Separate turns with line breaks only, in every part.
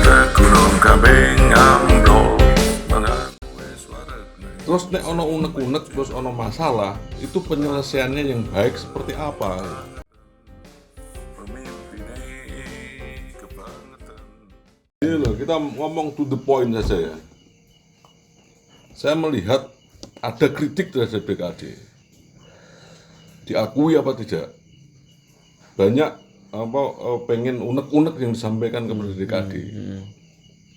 Gunung kambing ambrol.
Terus nek ono unek-unek terus ono masalah, itu penyelesaiannya yang baik seperti apa? Ini loh, kita ngomong to the point saja ya. Saya melihat ada kritik terhadap DKD. Diakui apa tidak? Banyak pengen unek-unek yang disampaikan kepada DKD.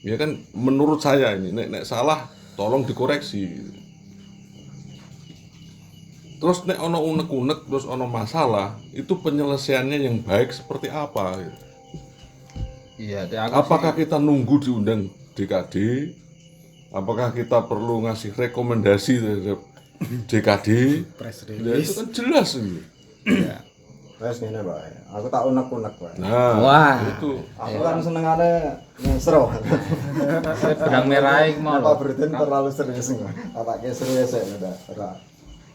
Ya kan menurut saya ini nek salah tolong dikoreksi. Terus nek ono unek-unek terus ono masalah, itu penyelesaiannya yang baik seperti apa?
Iya,
Apakah kita nunggu diundang DKD? Apakah kita perlu ngasih rekomendasi terhadap DKD?
Press
Ya,
release.
itu kan jelas ini.
Iya.
Wes ngene Pak. Aku tak unek-unek Pak.
Nah,
Wah.
itu.
Aku kan senengane nyesro.
Benang merah iki mau.
Apa berarti terlalu serius enggak? Apa kayak serius ya udah.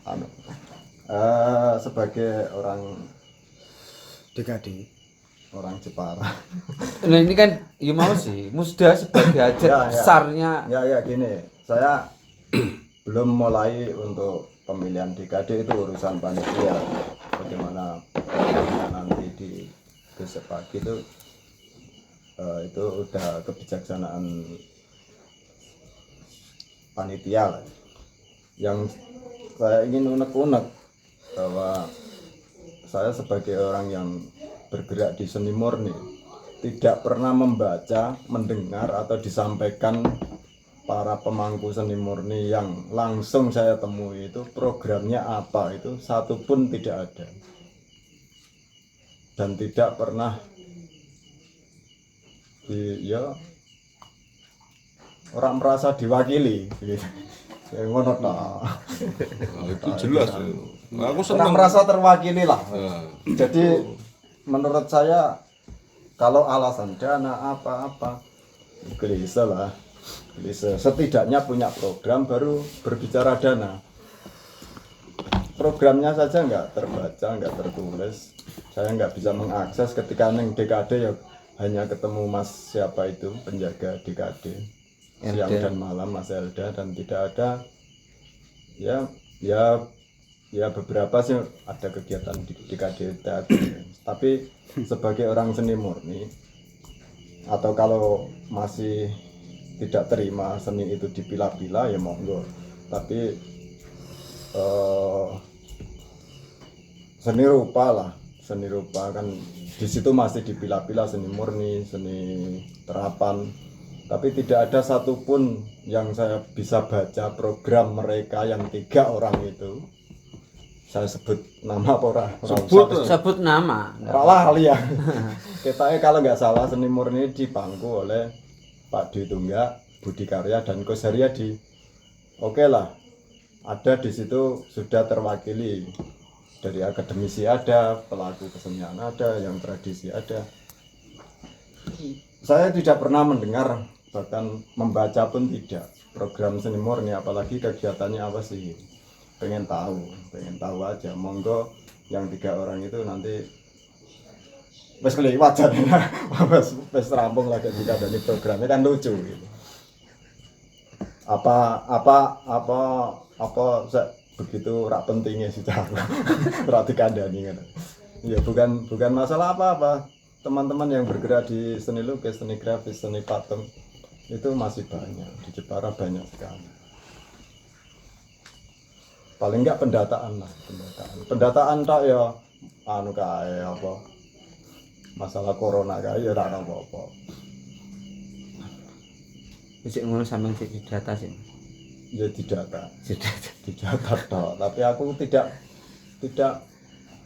Anu. Sebagai orang DKD, orang Jepara.
Nah ini kan ya mau sih, Musda sebagai hajat
Ya, ya.
besarnya.
Ya gini, saya belum mulai untuk pemilihan DKD, itu urusan panitia. Bagaimana nanti di besok pagi itu udah kebijaksanaan panitia lah. Yang saya ingin unek-unek bahwa saya sebagai orang yang bergerak di seni murni tidak pernah membaca, mendengar atau disampaikan para pemangku seni murni yang langsung saya temui itu programnya apa, itu satu pun tidak ada dan tidak pernah orang merasa diwakili gitu. Ngono ta.
Nah, itu jelas. Nah, aku
Orang
senang.
merasa terwakili lah.
Nah,
Jadi menurut saya kalau alasan dana apa-apa gelisah lah. Gelisah. Setidaknya punya program baru berbicara dana. Programnya saja nggak terbaca, nggak tertulis. Saya nggak bisa mengakses ketika neng DKD ya hanya ketemu Mas siapa itu penjaga DKD siang
Elda.
dan malam, Mas Elda, dan tidak ada ya beberapa sih ada kegiatan di DKD teater. Tapi sebagai orang seni murni atau kalau masih tidak terima seni itu dipilah-pilah ya monggo, tapi seni rupa kan di situ masih dipilah-pilah seni murni, seni terapan, tapi tidak ada satupun yang saya bisa baca program mereka yang 3 orang itu. Saya sebut nama apa ora?
Sebut nama.
Lali ya. Kita kalau nggak salah seni murni dibangku oleh Pak Dwi Tunggak, Budi Karya, dan Gus Haryadi. Oke lah, ada di situ sudah terwakili. Dari akademisi ada, pelaku kesenian ada, yang tradisi ada. Saya tidak pernah mendengar, bahkan membaca pun tidak, program seni murni, apalagi kegiatannya apa sih. Pengen tahu aja. Monggo yang 3 orang itu nanti wes kelewat jadinya. wes rampung lah ketika dari programnya kan lucu gitu. Begitu rak pentingnya sih cara rak dikandani kan. Ya bukan masalah apa-apa. Teman-teman yang bergerak di seni lukis, seni grafis, seni patung itu masih banyak di Jepara, banyak sekali. Paling enggak pendataan tak ya anu kae apa masalah corona kae ya ora apa-apa.
Wis ngono sampean sik data sih.
Ya didata toh. Tapi aku tidak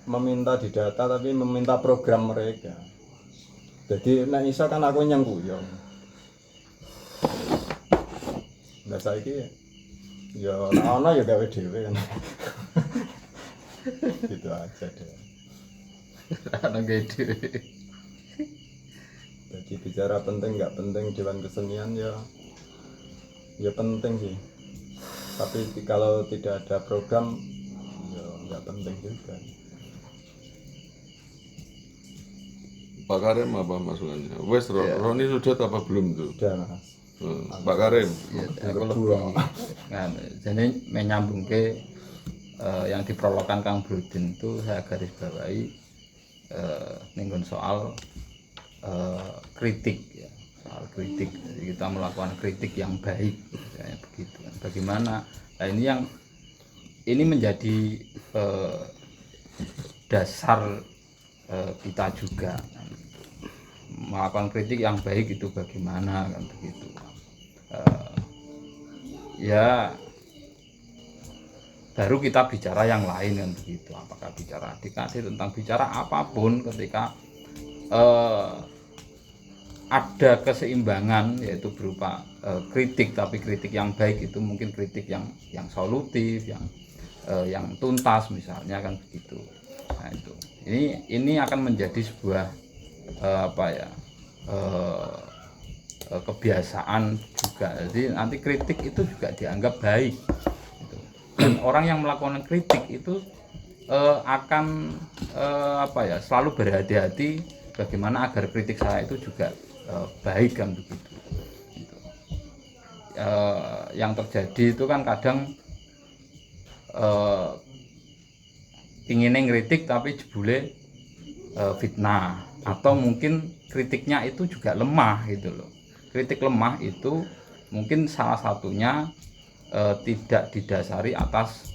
meminta didata, tapi meminta program mereka. Jadi nek iso kan aku yang guyon. Nah saiki ya ana ya gawe dhewe kan. Gitu aja deh.
Ana gede.
Jadi bicara penting nggak penting Dewan Kesenian ya penting sih. Tapi kalau tidak ada program ya nggak penting juga.
Pak Karim apa masukannya? Wes Roni sudah apa belum tuh?
Udah Mas.
Pak Karim.
Aku lebih kan jadi menyambung ke yang diprologkan Kang Brodin itu saya garis bawahi ning soal kritik ya, soal kritik. Jadi kita melakukan kritik yang baik kayak begitu kan. Bagaimana? Nah ini menjadi dasar kita juga kan. Melakukan kritik yang baik itu bagaimana kan begitu. Ya baru kita bicara yang lain kan begitu, apakah bicara DKD tentang bicara apapun ketika ada keseimbangan yaitu berupa kritik, tapi kritik yang baik itu mungkin kritik yang solutif, yang tuntas misalnya kan begitu. Nah itu ini akan menjadi sebuah kebiasaan juga. Jadi nanti kritik itu juga dianggap baik gitu. Dan orang yang melakukan kritik itu akan selalu berhati-hati bagaimana agar kritik saya itu juga baik kan begitu gitu. Yang terjadi itu kan kadang pinginnya ngeritik tapi jebule fitnah, atau mungkin kritiknya itu juga lemah gitu loh. Kritik lemah itu mungkin salah satunya tidak didasari atas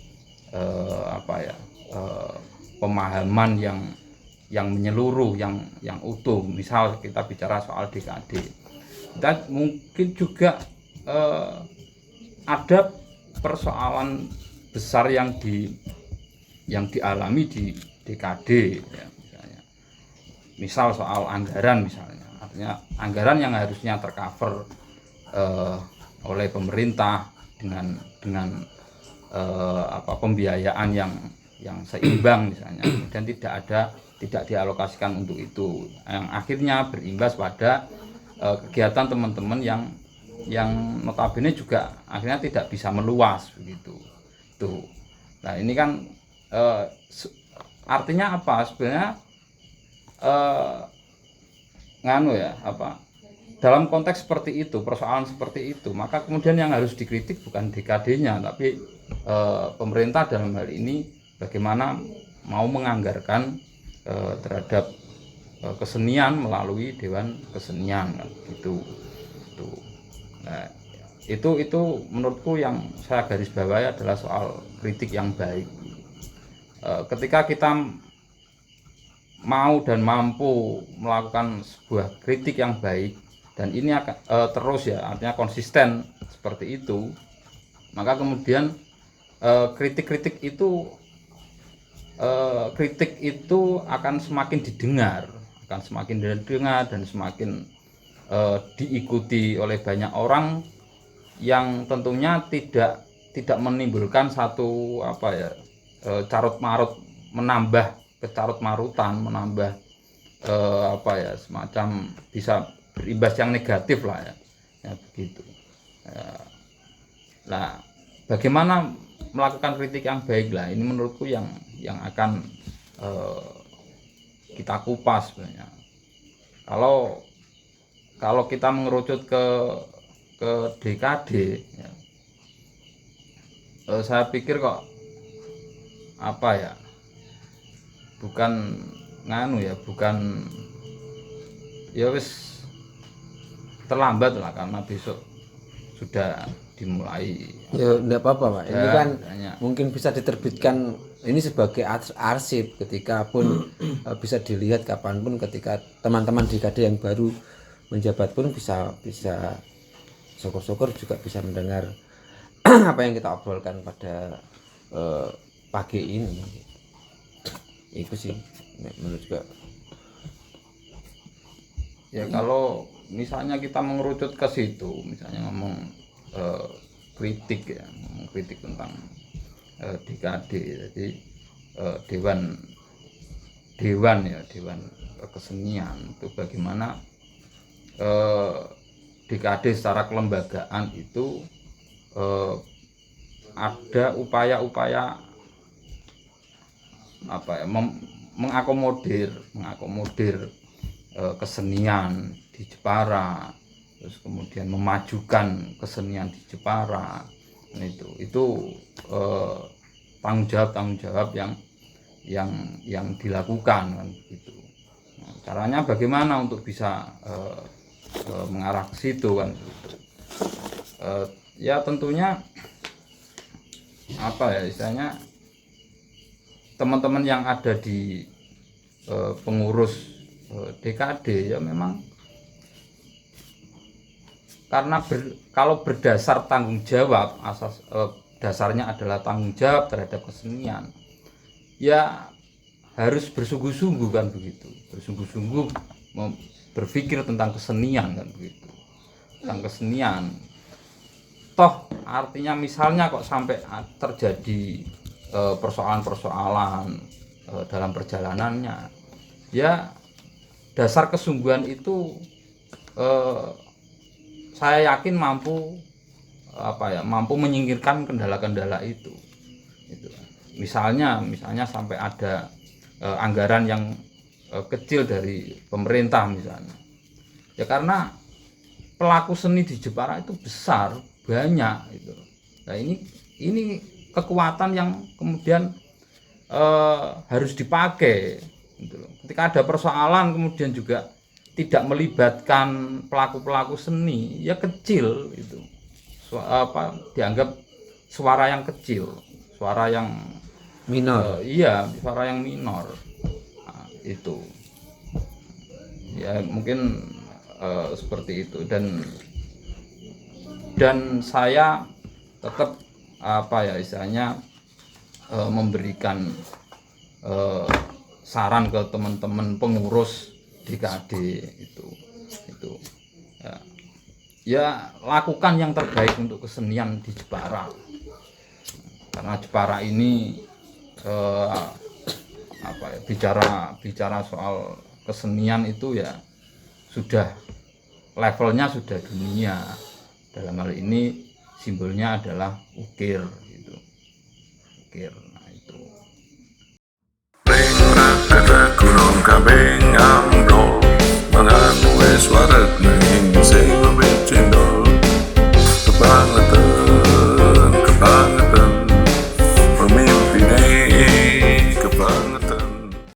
pemahaman yang menyeluruh, yang utuh. Misal kita bicara soal DKD, kita mungkin juga ada persoalan besar yang dialami di DKD ya, misal soal anggaran misalnya, artinya anggaran yang harusnya tercover oleh pemerintah dengan pembiayaan yang seimbang misalnya, dan tidak dialokasikan untuk itu, yang akhirnya berimbas pada kegiatan teman-teman yang notabene juga akhirnya tidak bisa meluas begitu tuh. Nah ini kan artinya apa sebenarnya? Dalam konteks seperti itu, persoalan seperti itu, maka kemudian yang harus dikritik bukan DKD-nya, tapi pemerintah dalam hal ini bagaimana mau menganggarkan terhadap kesenian melalui Dewan Kesenian kan, gitu. Nah, itu menurutku yang saya garis bawahi adalah soal kritik yang baik. Ketika kita mau dan mampu melakukan sebuah kritik yang baik, dan ini akan terus ya, artinya konsisten seperti itu, maka kemudian kritik itu akan semakin didengar dan semakin diikuti oleh banyak orang, yang tentunya tidak menimbulkan satu carut marut, menambah kecarut marutan, menambah semacam bisa berimbas yang negatif lah ya begitu. Nah bagaimana melakukan kritik yang baik lah, ini menurutku yang akan kita kupas sebenarnya. Kalau kita mengerucut ke DKD ya, saya pikir kok bukan wis terlambat lah, karena besok sudah dimulai. Ya enggak apa-apa Pak, ini kan
banyak.
Mungkin bisa diterbitkan ini sebagai arsip, ketika pun bisa dilihat kapanpun, ketika teman-teman DKD yang baru menjabat pun bisa syukur-syukur juga bisa mendengar apa yang kita obrolkan pada pagi ini. Itu sih menurut juga. Ya kalau misalnya kita mengerucut ke situ, misalnya ngomong kritik tentang DKD, jadi Dewan Kesenian itu bagaimana DKD secara kelembagaan itu ada upaya-upaya mengakomodir kesenian di Jepara, terus kemudian memajukan kesenian di Jepara. Nah, itu tanggung jawab yang dilakukan kan begitu. Nah, caranya bagaimana untuk bisa mengarah ke situ kan gitu. Ya tentunya apa ya istilahnya, teman-teman yang ada di pengurus DKD ya memang karena kalau berdasar tanggung jawab, asas dasarnya adalah tanggung jawab terhadap kesenian, ya harus bersungguh-sungguh kan begitu, bersungguh-sungguh berpikir tentang kesenian kan begitu, tentang kesenian. Toh artinya misalnya kok sampai terjadi persoalan-persoalan dalam perjalanannya, ya dasar kesungguhan itu saya yakin mampu mampu menyingkirkan kendala-kendala itu. Misalnya sampai ada anggaran yang kecil dari pemerintah misalnya, ya karena pelaku seni di Jepara itu besar, banyak itu. Nah ini kekuatan yang kemudian harus dipakai gitu loh. Ketika ada persoalan kemudian juga tidak melibatkan pelaku-pelaku seni, ya kecil itu. Dianggap suara yang kecil, suara yang
minor.
Iya, suara yang minor. Nah, itu. Ya mungkin seperti itu, dan saya tetap istilahnya memberikan saran ke teman-teman pengurus DKD itu ya lakukan yang terbaik untuk kesenian di Jepara, karena Jepara ini bicara soal kesenian itu ya sudah levelnya sudah dunia. Dalam hal ini simbolnya adalah ukir gitu. Ukir. Nah itu.
Gunung Kambing ambrol, mengaku es waret ning sing